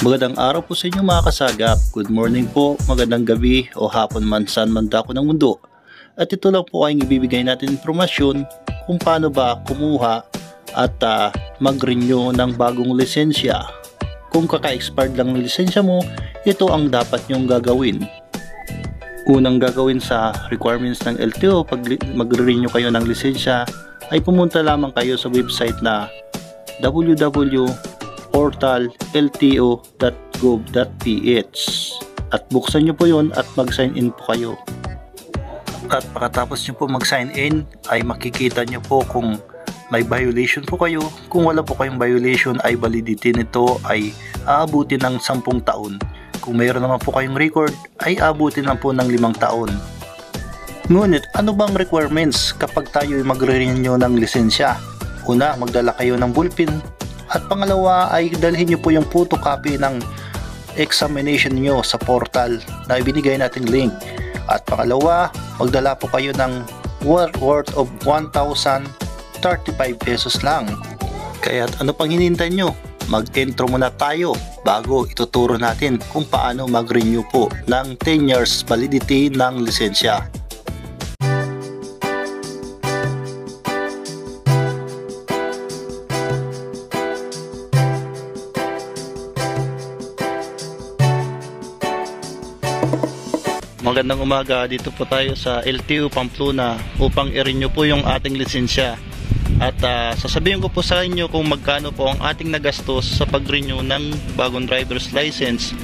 Magandang araw po sa inyo mga kasagap. Good morning po, magandang gabi o hapon man saan man dako ng mundo. At ito lang po ay ibibigay natin impormasyon kung paano ba kumuha at mag-renew ng bagong lisensya. Kung kaka-expired lang ng lisensya mo, ito ang dapat nyong gagawin. Unang gagawin sa requirements ng LTO pag mag-renew kayo ng lisensya ay pumunta lamang kayo sa website na www.portal.lto.gov.ph at buksan nyo po yun at mag-sign in po kayo. At pagkatapos nyo po mag-sign in ay makikita nyo po kung may violation po kayo. Kung wala po kayong violation ay validity nito ay aabutin ng 10 taon. Kung mayroon naman po kayong record ay aabutin lang po ng 5 taon. Ngunit ano bang requirements kapag tayo magre-renew ng lisensya? Una, magdala kayo ng ballpen. At pangalawa ay dalhin nyo po yung photocopy ng examination nyo sa portal na ibinigay nating link. At pangalawa, magdala po kayo ng worth of 1,035 pesos lang. Kaya ano pang hinihintay nyo? Mag-intro muna tayo bago ituturo natin kung paano mag-renew po ng 10 years validity ng lisensya. Magandang umaga, dito po tayo sa LTO Pamplona upang i-renew po yung ating lisensya. At sasabihin ko po sa inyo kung magkano po ang ating nagastos sa pag-renew ng bagong driver's license.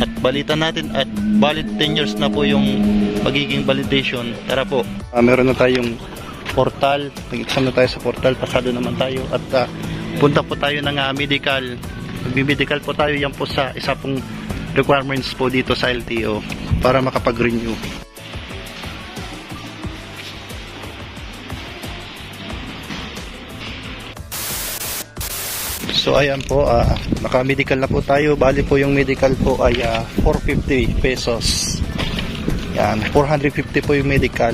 At balitan natin at valid 10 years na po yung magiging validation. Tara po. Meron na tayong portal, nag-exam na tayo sa portal, pasado naman tayo at punta po tayo ng medical. Magbi-medical po tayo, yan po sa isa pong requirements po dito sa LTO para makapag-renew. So ayan po, naka-medical na po tayo. Bali po yung medical po ay 450 pesos. Yan, 450 po yung medical.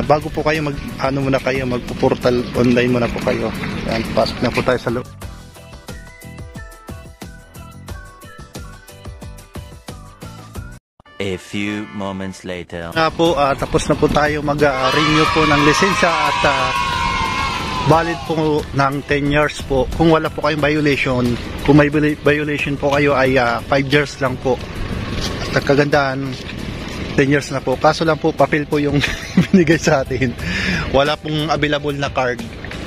Bago po kayo muna kayo magpo-portal, online muna po kayo. Yan, pasok na po tayo sa loob. A few moments later. Tapos na po tayo mag-renew po ng lisensya at valid po ng 10 years po. Kung wala po kayong violation, kung may violation po kayo ay 5 years lang po. At kagandahan, 10 years na po. Kaso lang po, papel po yung binigay sa atin. Wala pong available na card.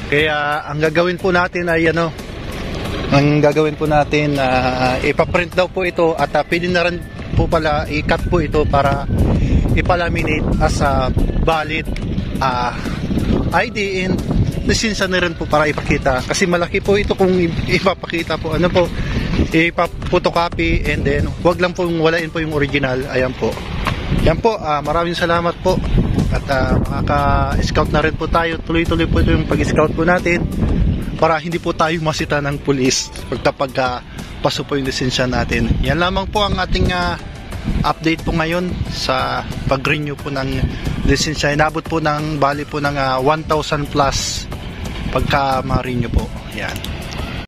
Kaya ang gagawin po natin ay ipaprint daw po ito at pwede na rin po pala i-cut po ito para ipalaminate as a valid ID and lisensya na rin po para ipakita kasi malaki po ito kung ipapakita po ipapotocopy and then wag lang po walain po yung original. Ayan po, yan po, maraming salamat po at makaka-scout na rin po tayo, tuloy-tuloy po ito yung pag-scout po natin para hindi po tayo masita ng pulis pagkapag paso po yung lisensya natin. Yan lamang po ang ating update po ngayon sa pag-renew po ng lisensya. Inabot po ng bali po ng 1,000 plus pagka ma-renew po. Yan.